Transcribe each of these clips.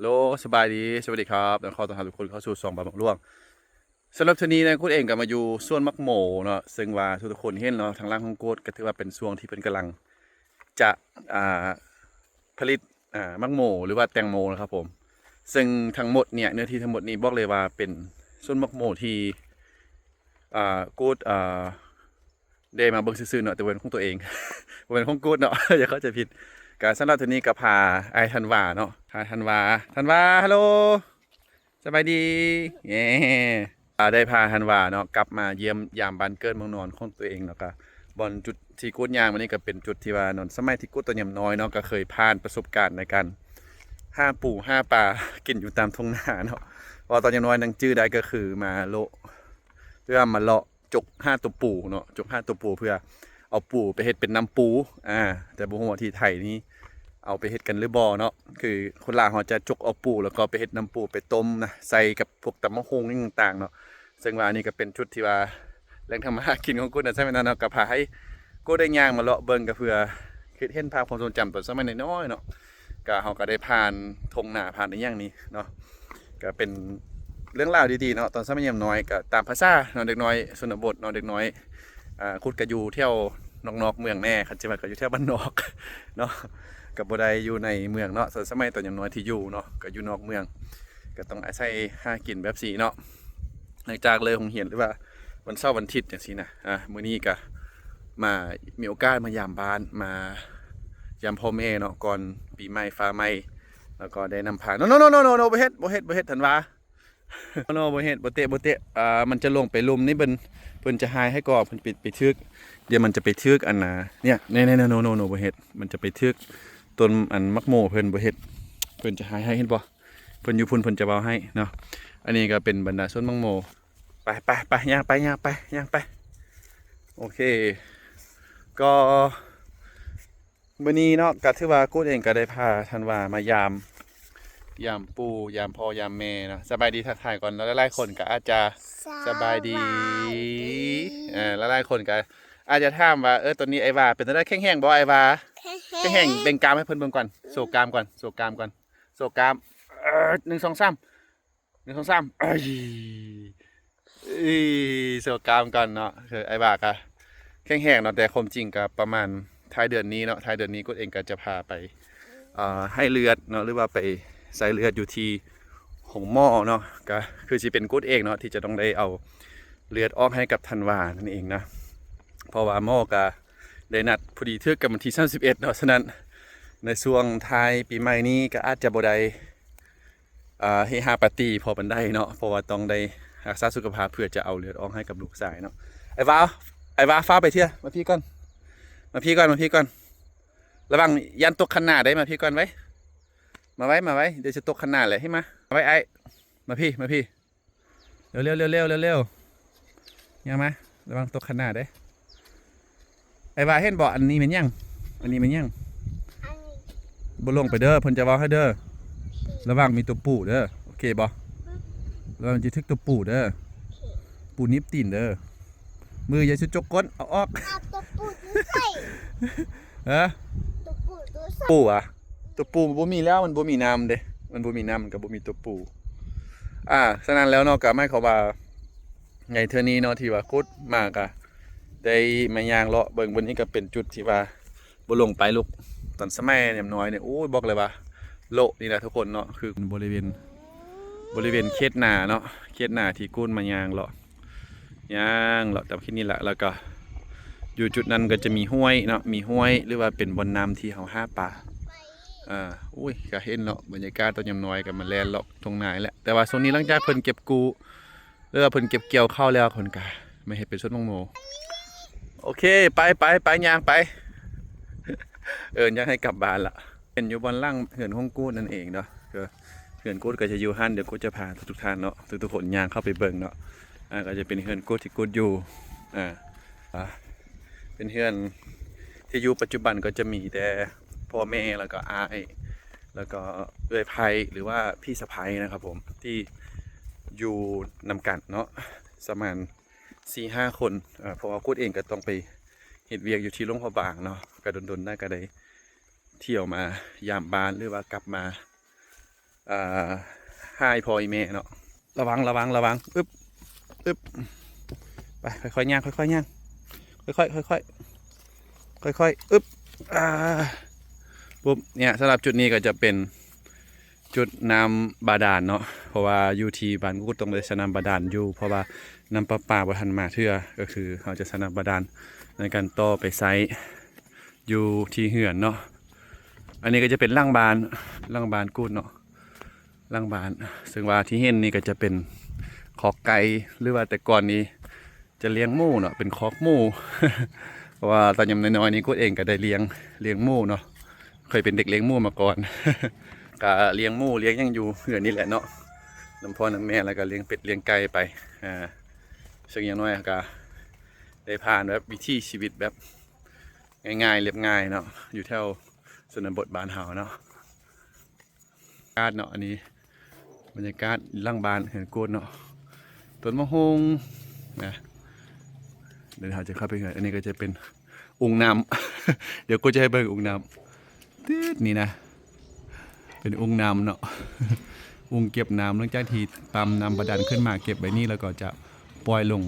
โลสบายดีสวัสดีครับแล้วขอต้อนรับทุกคนเข้าสู่ซองบาบักล่วงสำหรับทีนี้นะกูเองก็มาอยู่ส่วนมักโหมเนาะซึ่งว่าทุกคนเห็นเนาะทางล่างของกูก็ถือว่าเป็นช่วงที่เป็นกำลังจะอ่าผลิตมักโหมหรือว่าแตงโมนะครับผมซึ่งทั้งหมดเนี่ยเนื้อที่ทั้งหมดนี้บอกเลยว่าเป็นส่วนมักโหมที่กูได้มาเบิ่งซื่อๆเนาะแต่เป็นของตัวเองเป็นของกูเนาะอย่าเข้าใจผิดการสำหรับทีนี้ก็พาไอ้ธันวาเนาะพาธันวาฮัลโหลสบายดีเย้ได้พาธันวาเนาะกลับมาเยี่ยมยามบ้านเกิดเมืองนอนของตัวเองเนาะก็บอนจุดที่กูดยางวันนี้ก็เป็นจุดที่ว่านอนสมัยที่กูดตัวย่ำน้อยเนาะก็เคยผ่านประสบการณ์ในการห้าปูห้าปลากินอยู่ตามทุ่งนาเนาะพอตอนย่ำน้อยนังจื้อได้ก็คือมาโลเพื่อมาเลาะจกห้าตัวปูเนาะจกห้าตัวปูเพื่อเอาปูไปเฮ็ดเป็นน้ำปูแต่บุหัวที่ไทยนี่เอาไปเฮ็ดกันหรือบ่เนาะคือคนลาวเขาจะจกเอาปูแล้วก็ไปเฮ็ดน้ำปูไปต้มนะใส่กับพวกตำมะฮงนี่ต่างๆเนาะซึ่งว่านี่ก็เป็นชุดที่ว่าแหล่งทำมาหากินของกูนะใช่ไหมนะเนาะก็พาให้กูได้ย่างมาเลาะเบิ่งก็เพื่อคิดเห็นภาพความทรงจำตอนสมัยน้อยๆเนาะก็เขาก็ได้ผ่านทงนาผ่านในอย่างนี้เนาะก็เป็นเรื่องราวดีๆเนาะตอนสมัยน้อยก็ตามภาษาเนาะเด็กน้อยชนบทเนาะเด็กน้อยคุดกระยูเที่ยวนอกเมืองแน่คันจะมาก็อยู่แถวบ้านนอกเนาะกับบ่ได้อยู่ในเมืองเนาะส่วนสมัยตอนยังน้อยที่อยู่เนาะก็อยู่นอกเมืองก็ต้องอาศัยหากินแบบสีเนาะหลังจากเลยคงเห็นหรือว่าวันเสาร์วันอาทิตย์อย่างนี้นะมื้อนี้ก็มามีโอกาสมายามบ้านมายามพ่อแม่เนาะก่อนปีใหม่ฟ้าใหม่แล้วก็ได้นำพาโนบ่เฮ็ดธันวาโนบ่เฮ็ดบ่เตะมันจะลงไปลุมนี่เพิ่นจะหายให้ก่อเพิ่นปิดไปทึกเดี๋ยวมันจะไปทึกอันน่ะเนี่ยโนบ่เฮ็ดมันจะไปทึกต้นอันมักโมเพิ่นบ่เฮ็ดเพิ่นจะหายให้เห็นบ่เพิ่นอยู่พุ่นเพิ่นจะเว้าให้เนาะอันนี้ก็เป็นบรรดาต้นมักโมไปย่างไปโอเคก็มื้อนี้เนาะก็ถือว่ากูเองก็ได้พาธันวามายามปู่ยามพ่อยามแม่เนาะสบายดีทักทายก่อนแล้วหลายๆคนก็อาจจะสบายดีหลายๆคนก็อาจจะถามว่าตอนนี้ไอ้วาเป็นอะไรแข็งๆบ่ไอ้วาแข็งๆเบ่งกรามให้เพิ่นเบิ่งก่อนโศกกรามก่อนโศกกราม1 2 3เอ้ยโศกกรามก่อนเนาะคือไอ้วาก็แข็งๆเนาะแต่ความจริงก็ประมาณท้ายเดือนนี้เนาะท้ายเดือนนี้กูเองก็จะพาไปให้เลือดเนาะหรือว่าไปใส่เลือดอยู่ที่หงหม้อเนาะก็คือสิเป็นกูดเองเนาะที่จะต้องได้เอาเลือดออกให้กับธันวานั่นเองนะเพราะว่าหม้อก็ได้นัดพอดีทึกกับวันที่31เนาะฉะนั้นในช่วงท้ายปีใหม่นี้ก็อาจจะบ่ได้เฮฮาปาร์ตี้พอบันได้เนาะเพราะว่าต้องได้รักษาสุขภาพเพื่อจะเอาเลือดออกให้กับลูกชายเนาะไอ้วาฟ้าไปเที่ยมาพี่ก่อนระวังยันตกขนาดได้มาพี่ก่อนไว้มาไว้เดี๋ยวจะตกขนาดเลยให้มาไว้ไอ้มาพี่เร็วยังมาระวังตกขนาดได้ไอ้วาเห็นบ่อันนี้มันยังบ่ลงไปเด้อเพิ่นจะเว้าให้เด้อระวังมีตัวปูเด้อโอเคบ่ระวังจะทึกตัวปูเด้อปูนิบตีนเด้อมืออย่าชุดจกก้นเอาออกตัวปูตัวใส่ปูอ่ะตัวปูบ่มีแล้วมันบ่มีน้ำเด้มันบ่มีน้ำมันก็บ่มีตัวปูฉะนั้นแล้วเนาะก็หมายความว่าไงเทื่อนี้เนาะที่ว่าคุดมากะได้มาย่างเลาะเบิ่งบนนี้ก็เป็นจุดที่ว่าบ่ลงไปลูกตอนสมัยยามน้อยเนี่ยโอ้ยบอกเลยว่าโลนี่แหละทุกคนเนาะคือบริเวณเขตนาเนาะเขตนาที่กุ้นมาย่างเลาะตามที่นี่แหละแล้วก็อยู่จุดนั้นก็จะมีห้วยเนาะมีห้วยหรือว่าเป็นบ่อน้ำที่เฮาหาปลาอุ้ยก็เห็นเนาะบรรยากาศตอนยามน้อยก็มาแล่นเลาะตรงไหนแหละแต่ว่าช่วงนี้หลังจากเพิ่นเก็บกูหรือว่าเพิ่นเก็บเกี่ยวข้าวแล้วคนก็ไม่เฮ็ดเป็นสวนมังโมโอเคไปย่างไปอยากให้กลับบ้านละเป็นอยู่บนล่างเหือนห้องกูดนั่นเองเนาะก็เหือนกูดก็จะอยู่หั่นเดี๋ยวกูจะพาทุกท่านเนาะทุกคนย่างเข้าไปเบิ่งเนาะก็จะเป็นเหือนกูดที่กูดอยู่เป็นเหือนที่อยู่ปัจจุบันก็จะมีแต่พ่อแม่แล้วก็อ้ายแล้วก็เอื้อยไผหรือว่าพี่สะใภ้นะครับผมที่อยู่นำกันเนาะประมาณ 4-5 คนเพราะว่ากูดเองก็ต้องไปเฮ็ดเวียกอยู่ที่โรงพยาบาลเนาะก็ดนได้ก็ได้เที่ยวมายามบ้านหรือว่ากลับมา อ่าให้พ่ออีแม่เนาะระวังอึ๊บอึ๊บไปค่อยๆย่างค่อยๆย่างค่อยๆค่อยๆอึ๊บปุ๊บเนี่ยสำหรับจุดนี้ก็จะเป็นจุดน้ำบาดาลเนาะเพราะว่าอยู่ที่บ้านกูต้องไปใช้น้ำบาดาลอยู่เพราะว่าน้ำประปาบ่ทันมาเทื่อก็คือเราจะใช้น้ำบาดาลในการต่อไปใช้อยู่ที่เหือนเนาะอันนี้ก็จะเป็นล่างบานกูดเนาะล่างบานซึ่งว่าที่เห็นนี่ก็จะเป็นคอกไก่หรือว่าแต่ก่อนนี้จะเลี้ยงหมูเนาะเป็นคอกหมู เพราะว่าตอนยังน้อยๆนี่กูเองก็ได้เลี้ยงหมูเนาะเคยเป็นเด็กเลี้ยงหมูมาก่อน ก็เลี้ยงหมูเลี้ยงยังอยู่เหือนนี่แหละเนาะน้ำพ่อน้ำแม่แล้วก็เลี้ยงเป็ดเลี้ยงไก่ไปซึ่งอย่างน้อยก็ได้ผ่านแบบวิถีชีวิตแบบง่ายๆเรียบง่ายเนาะอยู่แถวชนบทบ้านเฮาเนาะบรรยากาศเนาะอันนี้บรรยากาศล่างบ้านเห็นโกดเนาะต้นมะฮงนะเดี๋ยวเราจะเข้าไปกันอันนี้ก็จะเป็นองค์น้ำ เดี๋ยวกูจะให้เบิ่งองค์น้ำตืดนี่นะเป็นองค์น้ำเนาะ องค์เก็บน้ำหลังจากที่ปั๊มน้ำบาดาลขึ้นมาเก็บไว้นี่แล้วก็จะปล่อยลง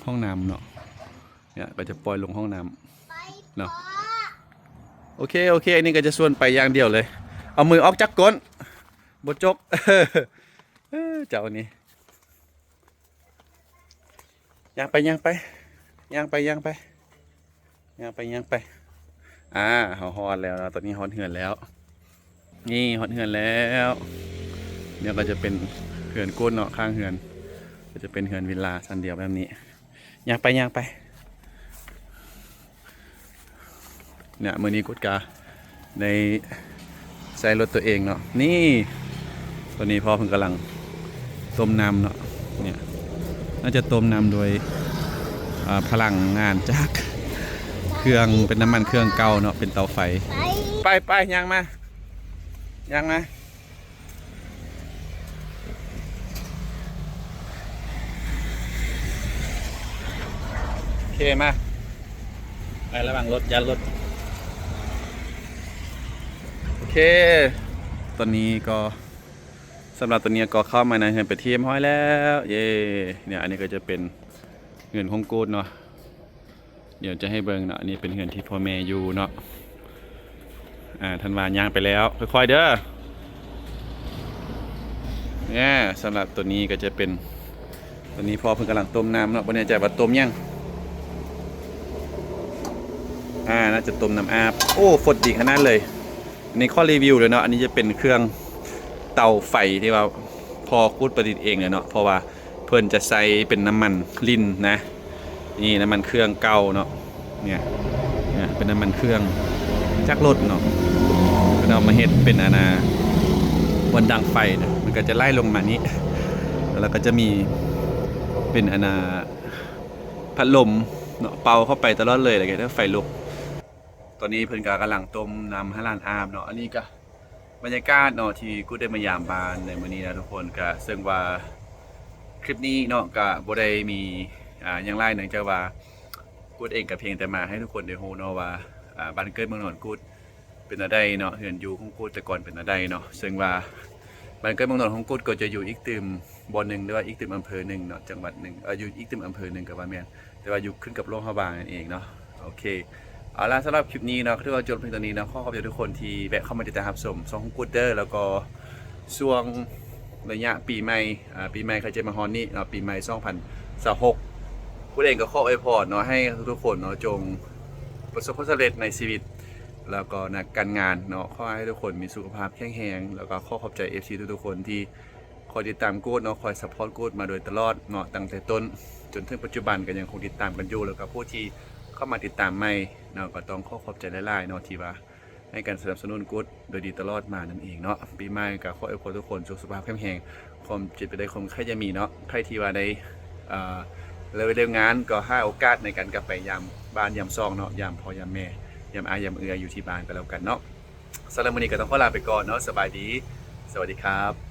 ห้องน้ำเนาะเนี่ยก็จะปล่อยลงห้องน้ำเนาะโอเคอันนี้ก็จะส่วนไปอย่างเดียวเลยเอามือออกจากก้นบดจก เจ้านี่ย่างไปฮอนแล้วตอนนี้ฮอนเหือนแล้วนี่ฮอนเหือนแล้วเนี่ยก็จะเป็นเหือนก้นเนาะข้างเหือนก็จะเป็นเหือนวิลล่าชั้นเดียวแบบนี้ย่างไปเนี่ยมือนี้กุดกาในใช้รถตัวเองเนาะนี่ตอนนี้พ่อเพิ่งกำลังต้มน้ำเนาะเนี่ยน่าจะต้มน้ำโดยพลังงานจากเครื่องเป็นน้ำมันเครื่องเก่าเนาะเป็นเตาไฟไปย่างมาโอเคมาไประหว่างรถยันรถโอเคตอนนี้ก็สำหรับตัวนี้ก็เข้ามาในเงินไปเทียมห้อยแล้วเย่เนี่ยอันนี้ก็จะเป็นเงินของกูดเนาะเดี๋ยวจะให้เบิ่งเนาะอันนี้เป็นเงินที่พ่อแม่อยู่เนาะธันวาย่างไปแล้วค่อยๆเด้อเนี่ยสำหรับตัวนี้ก็จะเป็นตัวนี้พ่อเพิ่งกำลังต้มน้ำเนาะบ่แน่ใจว่าต้มยังน่าจะต้มน้ำอาบโอ้ฝดดีขนาดเลยในข้อรีวิวเลยเนาะอันนี้จะเป็นเครื่องเตาไฟที่ว่าพอกูดประดิษฐ์เองเลยเนาะเพราะว่าเพิ่นจะใส่เป็นน้ำมันลิ้นนะนี่น้ำมันเครื่องเก่าเนาะเนี่ยเป็นน้ำมันเครื่องจักรรถเนาะเพิ่นเอามาเฮ็ดเป็นวันดังไฟนะมันก็จะไล่ลงมานี้แล้วก็จะมีเป็นพัดลมเนาะเป่าเข้าไปตลอดเลยอะไรเงี้ยถ้าไฟลุกตอนนี้เพิ่นก็กำลังต้มน้ำให้ร้านอาบเนาะอันนี้ก็บรรยากาศเนาะที่กูได้มายามบ้านในมื้อนี้นะทุกคนก็ซึ่งว่าคลิปนี้เนาะก็บ่ได้มีอย่างไรเนื่องจากว่ากูเองก็เพียงแต่มาให้ทุกคนได้รู้เนาะว่าบ้านเกิดเมืองนอนกูเป็นอะไรเนาะเฮือนอยู่ของกูแต่ก่อนเป็นอะไรเนาะซึ่งว่าบ้านเกิดเมืองนอนของกูก็จะอยู่อีกตึมบ่นึงหรือว่าอีกตึมอำเภอนึงเนาะจังหวัดนึงอยู่อีกตึมอำเภอนึงก็ว่าแม่นแต่ว่าอยู่ขึ้นกับโรงพยาบาลนั่นเองเนาะโอเคเอาล่ะสำหรับคลิปนี้เนาะที่เราจบเพียงตอนนี้นะขอขอบคุณทุกคนที่แวะเข้ามาติดตามรับชมช่องกูเดอร์แล้วก็ช่วงระยะปีใหม่เขาจะมาฮอนนี่เนาะปีใหม่2026กูเองก็ขออวยพรเนาะให้ทุกคนเนาะจงประสบความสำเร็จในชีวิตแล้วก็ในการงานเนาะขอให้ทุกคนมีสุขภาพแข็งแรงแล้วก็ขอขอบใจ FC ทุกคนที่คอยติดตามกูเนาะคอยซัพพอร์ตกูมาโดยตลอดเนาะตั้งแต่ต้นจนถึงปัจจุบันก็ยังคงติดตามกันอยู่แล้วก็ผู้ที่เข้ามาติดตามใหม่เนาะก็ต้องขอขอบใจหลายๆเนาะที่ว่าให้การสนับสนุนกูโดยดีตลอดมานั่นเองเนาะปีใหม่ก็ขอให้ทุกคนสุขภาพแข็งแรงความเจ็บไปได้ความใครจะมีเนาะใครที่ว่าได้เรื่องงานก็ให้โอกาสในการกลับไปยามบ้านยามซองเนาะยามพ่อยามแม่ยามอายามเอืออยู่ที่บ้านก็แล้วกันเนาะสำหรับวันนี้ก็ต้องขอลาไปก่อนเนาะสบายดีสวัสดีครับ